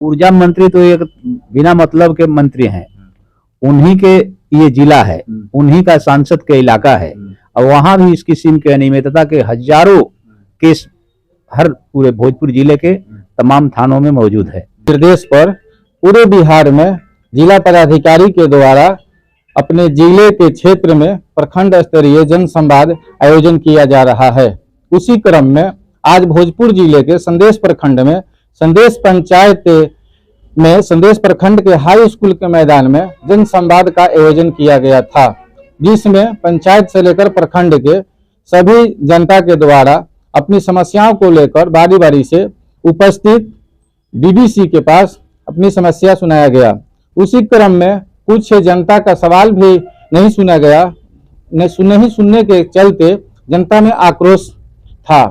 ऊर्जा मंत्री तो एक बिना मतलब के मंत्री हैं, उन्हीं के ये जिला है, उन्हीं का सांसद के इलाका है, और वहां भी इस किस्म के अनियमितता के हजारों केस हर पूरे भोजपुर जिले के तमाम थानों में मौजूद है। निर्देश पर पूरे बिहार में जिला पदाधिकारी के द्वारा अपने जिले के क्षेत्र में प्रखंड स्तरीय जन संवाद आयोजन किया जा रहा है। उसी क्रम में आज भोजपुर जिले के संदेश प्रखंड में संदेश पंचायत में संदेश प्रखंड के हाई स्कूल के मैदान में जन संवाद का आयोजन किया गया था, जिसमें पंचायत से लेकर प्रखंड के सभी जनता के द्वारा अपनी समस्याओं को लेकर बारी बारी से उपस्थित डीडीसी के पास अपनी समस्या सुनाया गया। उसी क्रम में कुछ जनता का सवाल भी नहीं सुना गया, नहीं सुनने के चलते जनता में आक्रोश था।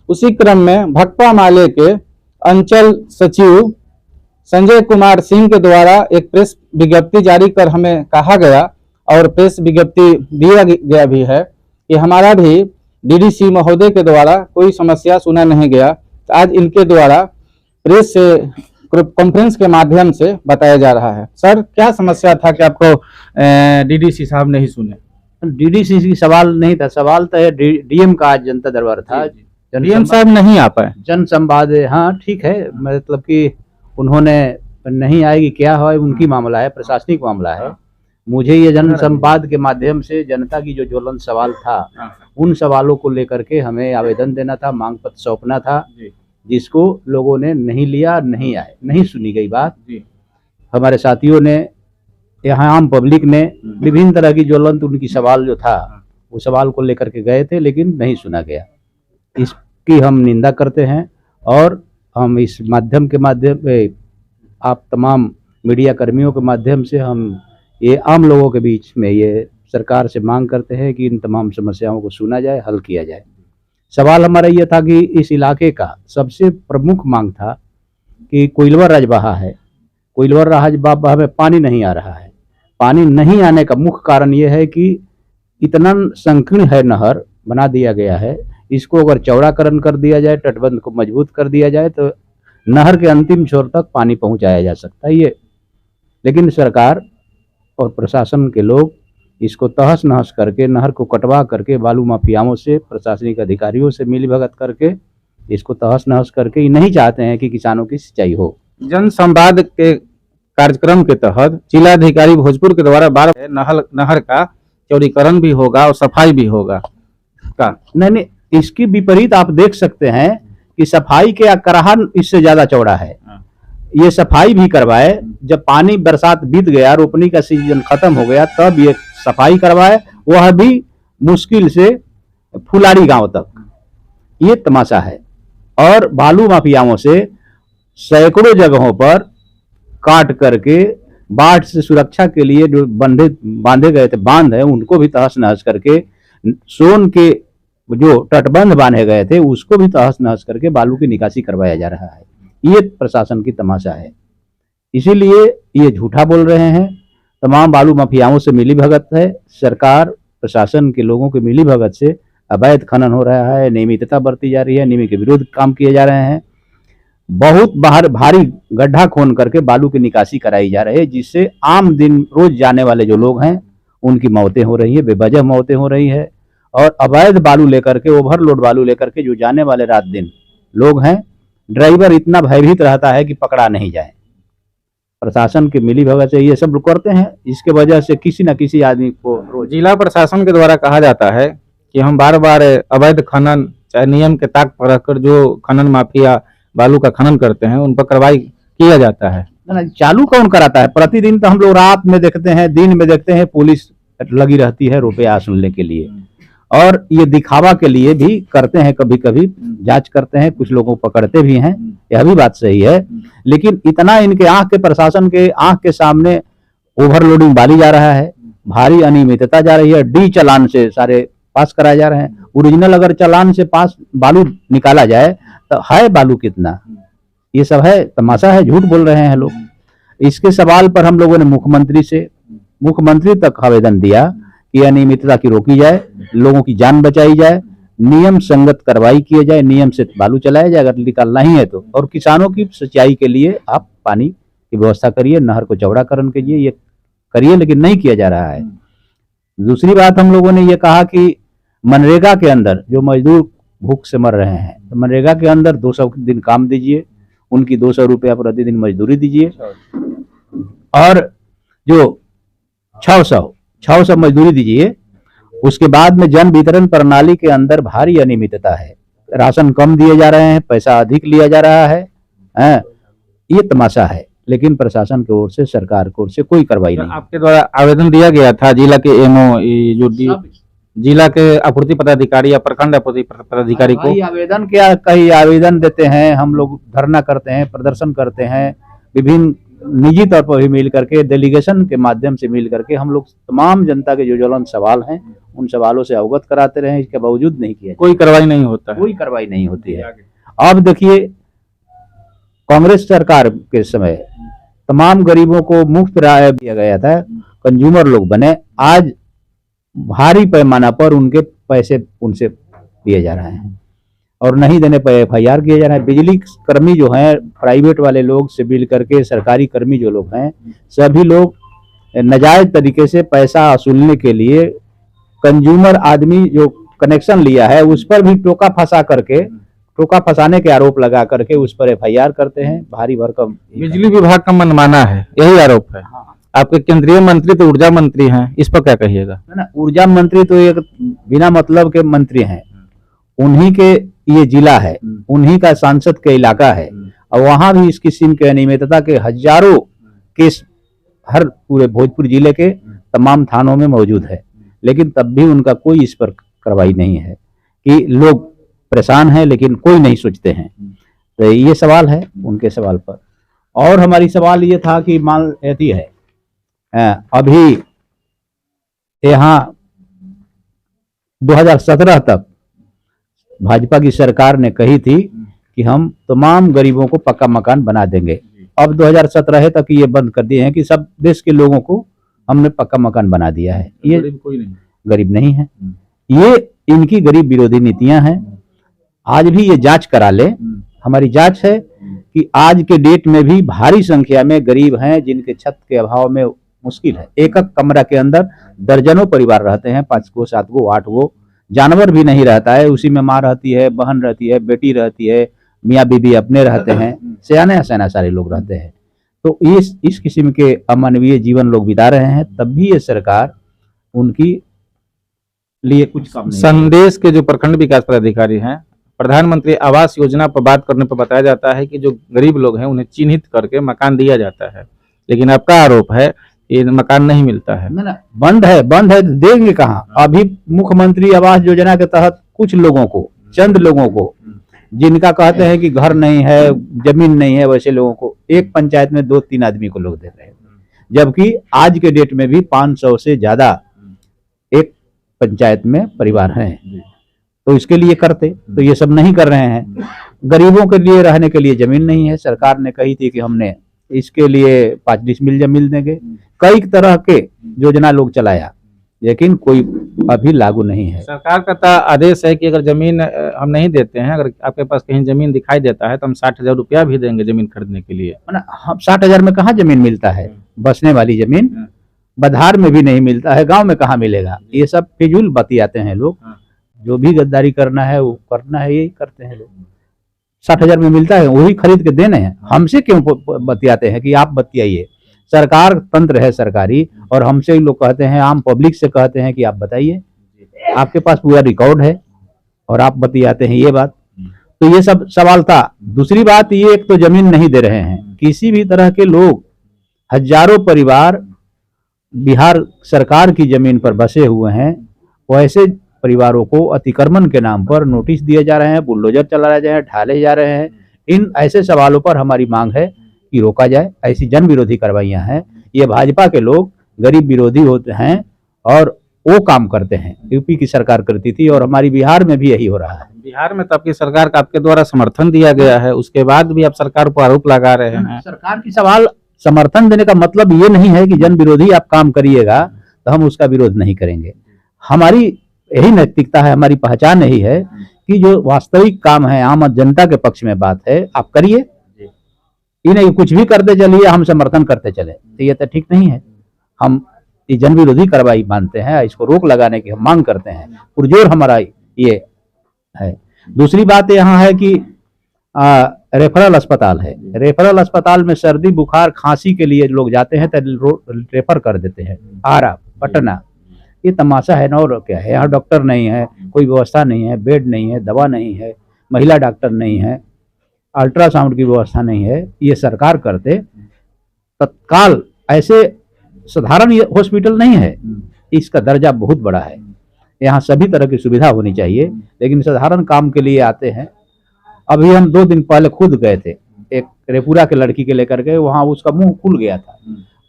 उसी क्रम में भकपा माले के अंचल सचिव संजय कुमार सिंह के द्वारा एक प्रेस विज्ञप्ति जारी कर हमें कहा गया और प्रेस विज्ञप्ति दिया गया भी है कि हमारा भी डीडीसी महोदय के द्वारा कोई समस्या सुना नहीं गया। आज इनके द्वारा प्रेस से कॉन्फ्रेंस के माध्यम से बताया जा रहा है। सर, क्या समस्या था कि आपको डीडीसी साहब नहीं सुने? डीडीसी की सवाल नहीं था, सवाल तो है डीएम का आज जनता दरबार था। डीएम साहब नहीं आ पाए। जन संवाद, हाँ ठीक है, मतलब कि उन्होंने नहीं आएगी क्या है, उनकी मामला है, प्रशासनिक मामला है। मुझे ये जन संवाद के माध्यम से जनता की जो ज्वलंत सवाल था, उन सवालों को लेकर के हमें आवेदन देना था, मांग पत्र सौंपना था, जिसको लोगों ने नहीं लिया, नहीं आए, नहीं सुनी गई बात। हमारे साथियों ने, यहाँ आम पब्लिक ने विभिन्न तरह की ज्वलंत उनकी सवाल जो था, वो सवाल को लेकर के गए थे, लेकिन नहीं सुना गया। इसकी हम निंदा करते हैं और हम इस माध्यम के आप तमाम मीडिया कर्मियों के माध्यम से हम ये आम लोगों के बीच में ये सरकार से मांग करते हैं कि इन तमाम समस्याओं को सुना जाए, हल किया जाए। सवाल हमारा ये था कि इस इलाके का सबसे प्रमुख मांग था कि कोइलवर रजबहा है, कोइलवर रजबहा में पानी नहीं आ रहा है। पानी नहीं आने का मुख्य कारण ये है कि इतना संकीर्ण है, नहर बना दिया गया है, इसको अगर चौड़ाकरण कर दिया जाए, तटबंध को मजबूत कर दिया जाए तो नहर के अंतिम छोर तक पानी पहुंचाया जा सकता है ये। लेकिन सरकार और प्रशासन के लोग इसको तहस नहस करके, नहर को कटवा करके, बालू माफियाओं से, प्रशासनिक अधिकारियों से मिलीभगत करके इसको तहस नहस करके ये नहीं चाहते हैं कि किसानों की सिंचाई हो। जन संवाद के कार्यक्रम के तहत जिलाधिकारी भोजपुर के द्वारा नहर का चौड़ीकरण भी होगा और सफाई भी होगा का? नहीं, इसकी विपरीत आप देख सकते हैं कि सफाई के कराहन इससे ज्यादा चौड़ा है। ये सफाई भी करवाए, जब पानी बरसात बीत गया, रोपनी का सीजन खत्म हो गया, तब ये सफाई करवाए, वह भी मुश्किल से फुलारी गांव तक। ये तमाशा है। और बालू माफियाओं से सैकड़ों जगहों पर काट करके बाढ़ से सुरक्षा के लिए जो बांधे गए थे बांध है, उनको भी तहस नहस करके, सोन के जो तटबंध बांधे गए थे उसको भी तहस नहस करके बालू की निकासी करवाया जा रहा है। ये प्रशासन की तमाशा है। इसीलिए ये झूठा बोल रहे हैं। तमाम बालू माफियाओं से मिलीभगत है, सरकार प्रशासन के लोगों के मिलीभगत से अवैध खनन हो रहा है, नियमितता बरती जा रही है, नियम के विरुद्ध काम किए जा रहे हैं। बहुत भारी गड्ढा खोन करके बालू की निकासी कराई जा रही है, जिससे आम दिन रोज जाने वाले जो लोग हैं उनकी मौतें हो रही है, बेवजह मौतें हो रही है। और अवैध बालू लेकर के, ओवरलोड बालू लेकर के जो जाने वाले रात दिन लोग हैं, ड्राइवर इतना भयभीत रहता है कि पकड़ा नहीं जाए। प्रशासन के मिलीभगत से ये सब लोग करते हैं। इसके वजह से किसी न किसी आदमी को जिला प्रशासन के द्वारा कहा जाता है कि हम बार बार अवैध खनन, चाहे नियम के ताक पर रखकर जो खनन माफिया बालू का खनन करते हैं, उन पर कार्रवाई किया जाता है। चालू कौन कराता है? प्रतिदिन तो हम लोग रात में देखते हैं, दिन में देखते हैं, पुलिस लगी रहती है रुपया वसूलने के लिए, और ये दिखावा के लिए भी करते हैं। कभी कभी जांच करते हैं, कुछ लोगों को पकड़ते भी हैं, यह भी बात सही है। लेकिन इतना इनके आंख के, प्रशासन के आंख के सामने ओवरलोडिंग बाली जा रहा है, भारी अनियमितता जा रही है। डी चालान से सारे पास कराए जा रहे हैं। ओरिजिनल अगर चालान से पास बालू निकाला जाए तो है बालू कितना? ये सब है, तमाशा है, झूठ बोल रहे हैं लोग। इसके सवाल पर हम लोगों ने मुख्यमंत्री तक आवेदन दिया कि अनियमितता की रोकी जाए, लोगों की जान बचाई जाए, नियम संगत कार्रवाई किए जाए, नियम से बालू चलाया जाए अगर निकालना ही है तो, और किसानों की सिंचाई के लिए आप पानी की व्यवस्था करिए, नहर को चौड़ाकरण कीजिए, ये करिए, लेकिन नहीं किया जा रहा है। दूसरी बात हम लोगों ने ये कहा कि मनरेगा के अंदर जो मजदूर भूख से मर रहे हैं, तो मनरेगा के अंदर 200 दिन काम दीजिए, उनकी 200 रुपया प्रतिदिन मजदूरी दीजिए, और जो 600 मजदूरी दीजिए। उसके बाद में जन वितरण प्रणाली के अंदर भारी अनियमितता है, राशन कम दिए जा रहे हैं, पैसा अधिक लिया जा रहा है, ये तमाशा है। लेकिन प्रशासन की ओर से, सरकार की ओर से कोई कार्रवाई नहीं। आपके द्वारा आवेदन दिया गया था जिला के एमओ, जो जिला के आपूर्ति पदाधिकारी या प्रखंड आपूर्ति पदाधिकारी को? आवेदन क्या, कई आवेदन देते हैं, हम लोग धरना करते हैं, प्रदर्शन करते हैं, विभिन्न निजी तौर पर भी मिल करके, डेलीगेशन के माध्यम से मिल करके हम लोग तमाम जनता के जो ज्वलंत सवाल हैं उन सवालों से अवगत कराते रहे। इसके बावजूद नहीं किया, कोई कार्रवाई नहीं होता है, कोई कार्रवाई नहीं होती है। अब देखिए, कांग्रेस सरकार के समय तमाम गरीबों को मुफ्त राशन दिया गया था, कंज्यूमर लोग बने, आज भारी पैमाना पर उनके पैसे उनसे लिए जा रहे हैं और नहीं देने पर FIR किया जा रहा है। बिजली कर्मी जो हैं, प्राइवेट वाले लोग से मिल करके, सरकारी कर्मी जो लोग हैं, सभी लोग नाजायज तरीके से पैसा वसूलने के लिए कंज्यूमर आदमी जो कनेक्शन लिया है उस पर भी टोका फंसाने के आरोप लगा करके उस पर FIR करते हैं, भारी भरकम। बिजली विभाग का मनमाना है, यही आरोप है। आपके केंद्रीय मंत्री तो ऊर्जा मंत्री हैं, इस पर क्या कहिएगा? ना, ऊर्जा मंत्री तो एक बिना मतलब के मंत्री हैं, उन्हीं के ये जिला है, उन्हीं का सांसद के इलाका है, और वहां भी इस किस्म के अनियमितता के हजारों केस हर पूरे भोजपुर जिले के तमाम थानों में मौजूद है। लेकिन तब भी उनका कोई इस पर कार्रवाई नहीं है कि लोग परेशान हैं, लेकिन कोई नहीं सोचते हैं। तो ये सवाल है उनके सवाल पर। और हमारी सवाल ये था कि मान ऐसी है, अभी यहाँ 2017 तक भाजपा की सरकार ने कही थी कि हम तमाम गरीबों को पक्का मकान बना देंगे। अब 2017 तक ये बंद कर दिए हैं कि सब देश के लोगों को हमने पक्का मकान बना दिया है। ये गरीब नहीं है, ये इनकी गरीब विरोधी नीतियां हैं। आज भी ये जांच करा ले, हमारी जांच है कि आज के डेट में भी भारी संख्या में गरीब हैं जिनके छत के अभाव में मुश्किल है। एक कमरा के अंदर दर्जनों परिवार रहते हैं, 5 गो 7 गो 8 गो, जानवर भी नहीं रहता है, उसी में माँ रहती है, बहन रहती है, बेटी रहती है, मियाँ बीबी अपने रहते हैं, सयाने सयाना सारे लोग रहते हैं। तो इस किस्म के अमानवीय जीवन लोग बिता रहे हैं, तब भी ये सरकार उनकी लिए कुछ काम नहीं। संदेश के जो प्रखंड विकास पदाधिकारी हैं, प्रधानमंत्री आवास योजना पर बात करने पर बताया जाता है कि जो गरीब लोग हैं उन्हें चिन्हित करके मकान दिया जाता है, लेकिन आपका आरोप है ये मकान नहीं मिलता है। ना, बंद है देंगे कहाँ? अभी मुख्यमंत्री आवास योजना के तहत कुछ लोगों को, चंद लोगों को, जिनका कहते हैं कि घर नहीं है, जमीन नहीं है, वैसे लोगों को एक पंचायत में 2-3 आदमी को लोग दे रहे हैं, जबकि आज के डेट में भी 500 से ज्यादा एक पंचायत में परिवार हैं। तो इसके लिए करते, तो ये सब नहीं कर रहे हैं। गरीबों के लिए रहने के लिए जमीन नहीं है। सरकार ने कही थी कि हमने इसके लिए 5 डिसमिल जमीन देंगे, कई तरह के योजना लोग चलाया, लेकिन कोई अभी लागू नहीं है। सरकार का आदेश है कि अगर जमीन हम नहीं देते हैं, अगर आपके पास कहीं जमीन दिखाई देता है तो हम 60,000 रुपया भी देंगे जमीन खरीदने के लिए। हम 60,000 में कहाँ जमीन मिलता है? बसने वाली जमीन बधार में भी नहीं मिलता है, गांव में कहाँ मिलेगा? ये सब फिजूल बतियाते हैं लोग। जो भी गद्दारी करना है वो करना है, यही करते हैं लोग। 60,000 में मिलता है, वही खरीद के देने हैं। हमसे क्यों बतियाते हैं कि आप बतियाइए? सरकार तंत्र है सरकारी, और हमसे लोग कहते हैं, आम पब्लिक से कहते हैं कि आप बताइए, आपके पास पूरा रिकॉर्ड है और आप बतियाते हैं ये बात। तो ये सब सवाल था। दूसरी बात ये, एक तो जमीन नहीं दे रहे हैं, किसी भी तरह के लोग, हजारों परिवार बिहार सरकार की जमीन पर बसे हुए हैं, वैसे परिवारों को अतिक्रमण के नाम पर नोटिस दिए जा रहे हैं, बुलडोजर चलाए जा रहे हैं, ढाले जा रहे हैं। इन ऐसे सवालों पर हमारी मांग है कि रोका जाए। ऐसी जन विरोधी कार्रवाइयां हैं। ये भाजपा के लोग गरीब विरोधी होते हैं और वो काम करते हैं। यूपी की सरकार करती थी और हमारी बिहार में भी यही हो रहा है। बिहार में तो आपकी सरकार का आपके द्वारा समर्थन दिया गया है, उसके बाद भी आप सरकार पर आरोप लगा रहे हैं। सरकार की सवाल समर्थन देने का मतलब ये नहीं है कि जन विरोधी आप काम करिएगा तो हम उसका विरोध नहीं करेंगे। हमारी यही नैतिकता है, हमारी पहचान यही है कि जो वास्तविक काम है, आम जनता के पक्ष में बात है, आप करिए। ये नहीं कुछ भी करते चलिए हम समर्थन करते चले, तो ये तो ठीक नहीं है। हम ये जन विरोधी कार्रवाई मानते हैं, इसको रोक लगाने की हम मांग करते हैं, पुरजोर हमारा ये है। दूसरी बात यहाँ है कि रेफरल अस्पताल है, रेफरल अस्पताल में सर्दी बुखार खांसी के लिए लोग जाते हैं तो रेफर कर देते हैं आरा पटना। ये तमाशा है ना, और क्या है। यहाँ डॉक्टर नहीं है, कोई व्यवस्था नहीं है, बेड नहीं है, दवा नहीं है, महिला डॉक्टर नहीं है, अल्ट्रासाउंड की व्यवस्था नहीं है। ये सरकार करते तत्काल, ऐसे साधारण ये हॉस्पिटल नहीं है, इसका दर्जा बहुत बड़ा है। यहाँ सभी तरह की सुविधा होनी चाहिए, लेकिन साधारण काम के लिए आते हैं। अभी हम 2 दिन पहले खुद गए थे एक रेपुरा के लड़की के लेकर के, वहाँ उसका मुंह खुल गया था,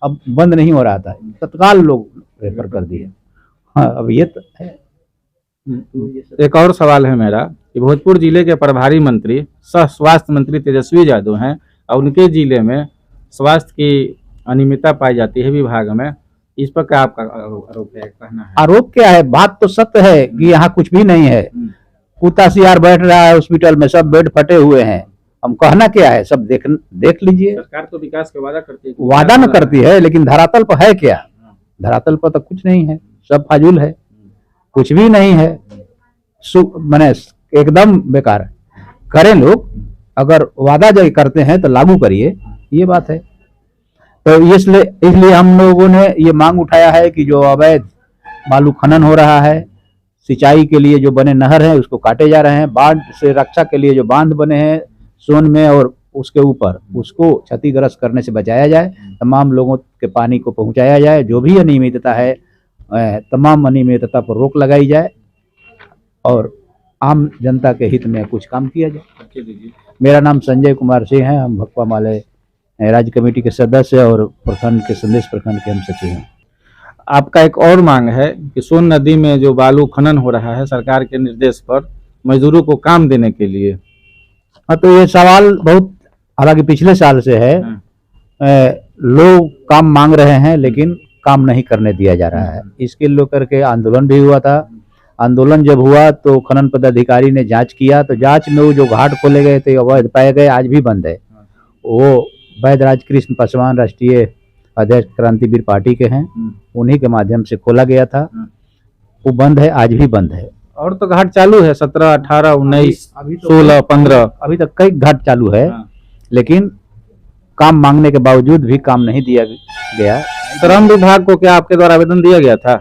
अब बंद नहीं हो रहा था, तत्काल लोग रेफर कर दिए। हाँ, अब ये तो है। एक और सवाल है मेरा कि भोजपुर जिले के प्रभारी मंत्री सह स्वास्थ्य मंत्री तेजस्वी यादव हैं और उनके जिले में स्वास्थ्य की अनियमितता पाई जाती है विभाग में, इस पर क्या आपका आरोप है, कहना है? आरोप क्या है, बात तो सत्य है कि यहाँ कुछ भी नहीं है। कुत्ता सियार बैठ रहा है हॉस्पिटल में, सब बेड फटे हुए हैं। हम कहना क्या है, सब देख लीजिए। सरकार तो विकास का वादा करती है, वादा न करती है, लेकिन धरातल पर है क्या? धरातल पर तो कुछ नहीं है, सब फाजुल है, कुछ भी नहीं है, माने एकदम बेकार। करें लोग, अगर वादा जो करते हैं तो लागू करिए, ये बात है। तो इसलिए हम लोगों ने ये मांग उठाया है कि जो अवैध बालू खनन हो रहा है, सिंचाई के लिए जो बने नहर हैं उसको काटे जा रहे हैं, बाढ़ से रक्षा के लिए जो बांध बने हैं सोन में और उसके ऊपर, उसको क्षतिग्रस्त करने से बचाया जाए, तमाम लोगों के पानी को पहुंचाया जाए। जो भी अनियमितता है, तमाम अनियमितता पर रोक लगाई जाए और आम जनता के हित में कुछ काम किया जाए। मेरा नाम संजय कुमार सिंह है, हम भकपा माले राज्य कमेटी के सदस्य और प्रखंड के संदेश प्रखंड के हम सचिव हैं। आपका एक और मांग है कि सोन नदी में जो बालू खनन हो रहा है, सरकार के निर्देश पर मजदूरों को काम देने के लिए। हाँ, तो ये सवाल बहुत, हालांकि पिछले साल से है, लोग काम मांग रहे हैं लेकिन काम नहीं करने दिया जा रहा है। इसके लेकर के आंदोलन भी हुआ था। आंदोलन जब हुआ तो खनन पदाधिकारी ने जांच किया, तो जांच में वो जो घाट खोले गए थे अवैध पाए गए, आज भी बंद है। वो वैद्य राजकृष्ण पासवान राष्ट्रीय अध्यक्ष क्रांतिवीर पार्टी के हैं, उन्हीं के माध्यम से खोला गया था, वो बंद है, आज भी बंद है। और तो घाट चालू है 17, 18, 19, 16, 15, अभी तक कई घाट चालू है, लेकिन काम मांगने के बावजूद भी काम नहीं दिया गया। श्रम विभाग को क्या आपके द्वारा आवेदन दिया गया था?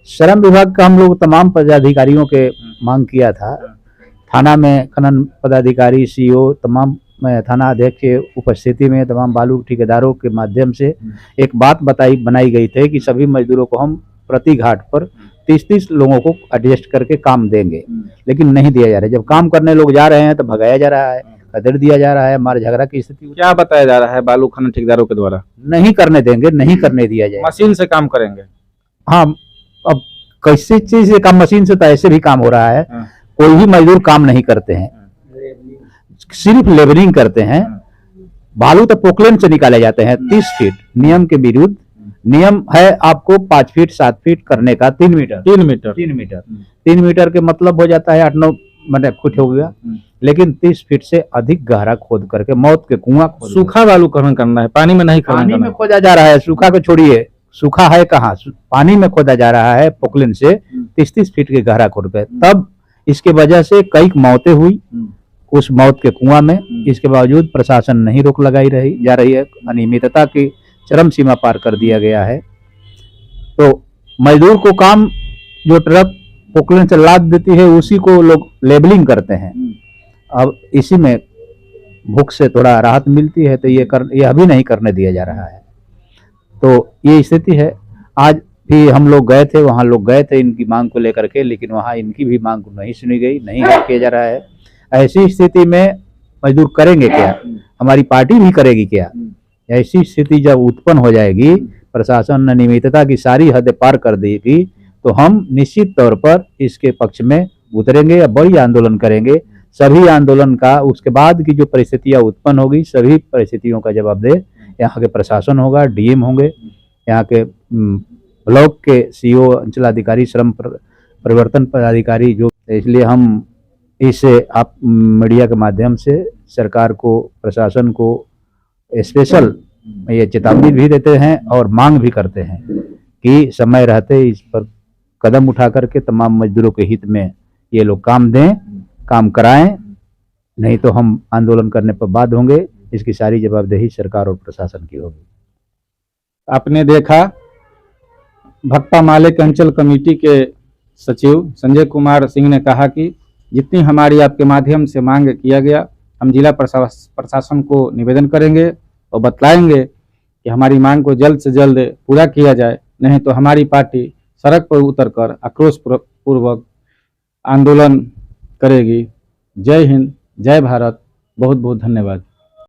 श्रम विभाग का हम लोग तमाम पदाधिकारियों के मांग किया था। थाना में खनन पदाधिकारी, सीओ, तमाम थाना अध्यक्ष के उपस्थिति में तमाम बालू ठेकेदारों के माध्यम से एक बात बनाई गई थी कि सभी मजदूरों को हम प्रति घाट पर 30-30 लोगों को एडजस्ट करके काम देंगे, लेकिन नहीं दिया जा रहा है। जब काम करने लोग जा रहे हैं तो भगाया जा रहा है, कदर दिया जा रहा है, मार झगड़ा की स्थिति। क्या बताया जा रहा है बालू खनन ठेकेदारों के द्वारा? नहीं करने देंगे, नहीं करने दिया जाए, मशीन से काम करेंगे। हाँ, अब कैसे चीज से काम, मशीन से तो ऐसे भी काम हो रहा है। कोई भी मजदूर काम नहीं करते हैं, सिर्फ लेबरिंग करते हैं। बालू तो पोकलेन से निकाले जाते हैं 30 फीट, नियम के विरुद्ध। नियम है आपको 5 फीट 7 फीट करने का, 3 मीटर के मतलब हो जाता है 8-9 फुट हो गया, लेकिन 30 फीट से अधिक गहरा खोद करके मौत के कुआं। सूखा बालू खनन करना है, पानी में नहीं खनन पानी में खोदा जा रहा है, सूखा को छोड़िए, सूखा है कहाँ, पानी में खोदा जा रहा है पोकलेन से 30-30 फीट के गहरा खोद कर। तब इसके वजह से कई मौतें हुई उस मौत के कुआं में। इसके बावजूद प्रशासन नहीं रोक लगाई जा रही है, अनियमितता की चरम सीमा पार कर दिया गया है। तो मजदूर को काम जो ट्रक पोकलेन से लाद देती है उसी को लोग लेबलिंग करते हैं। अब इसी में भूख से थोड़ा राहत मिलती है, तो ये अभी नहीं करने दिया जा रहा है। तो ये स्थिति है। आज भी हम लोग गए थे, वहाँ लोग गए थे इनकी मांग को लेकर के, लेकिन वहाँ इनकी भी मांग नहीं सुनी गई, नहीं किया जा रहा है। ऐसी स्थिति में मजदूर करेंगे क्या, हमारी पार्टी भी करेगी क्या? ऐसी स्थिति जब उत्पन्न हो जाएगी, प्रशासन अनियमितता की सारी हद पार कर देगी, तो हम निश्चित तौर पर इसके पक्ष में उतरेंगे या बड़ी आंदोलन करेंगे। सभी आंदोलन का उसके बाद की जो परिस्थितियां उत्पन्न होगी, सभी परिस्थितियों का जवाबदेह यहाँ के प्रशासन होगा, डीएम होंगे, यहाँ के ब्लॉक के सीओ, अंचलाधिकारी, श्रम परिवर्तन पदाधिकारी जो। इसलिए हम इससे आप मीडिया के माध्यम से सरकार को, प्रशासन को स्पेशल ये चेतावनी भी देते हैं और मांग भी करते हैं कि समय रहते इस पर कदम उठा करके तमाम मजदूरों के हित में ये लोग काम दें, काम कराएं, नहीं तो हम आंदोलन करने पर बाध्य होंगे। इसकी सारी जवाबदेही सरकार और प्रशासन की होगी। आपने देखा भक्पा माले के अंचल कमेटी के सचिव संजय कुमार सिंह ने कहा कि जितनी हमारी आपके माध्यम से मांग किया गया, हम जिला प्रशासन को निवेदन करेंगे और बतलाएंगे कि हमारी मांग को जल्द से जल्द पूरा किया जाए, नहीं तो हमारी पार्टी सड़क पर उतरकर आक्रोश पूर्वक आंदोलन करेगी। जय हिंद, जय भारत, बहुत बहुत धन्यवाद।